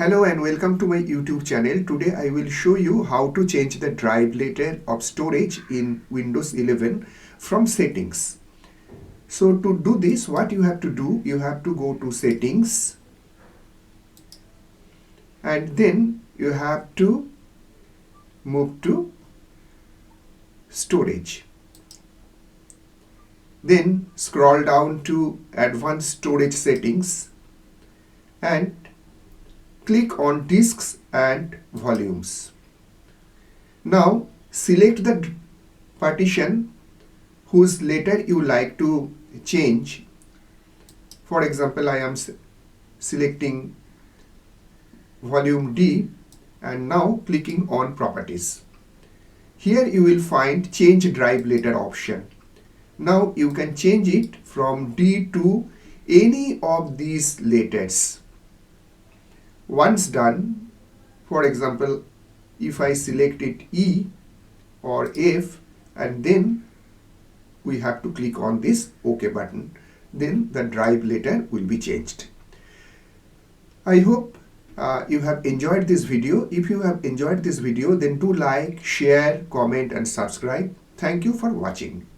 Hello and welcome to my YouTube channel. Today I will show you how to change the drive letter of storage in Windows 11 from settings. So to do this, what you have to do, you have to go to settings and then you have to move to storage. Then scroll down to advanced storage settings and click on disks and volumes. Now select the partition whose letter you like to change. For example, I am selecting volume D and now clicking on properties. Here you will find change drive letter option. Now you can change it from D to any of these letters. Once done, for example, if I select it E or F and then we have to click on this OK button, then the drive letter will be changed. I hope you have enjoyed this video. If you have enjoyed this video, then do like, share, comment and subscribe. Thank you for watching.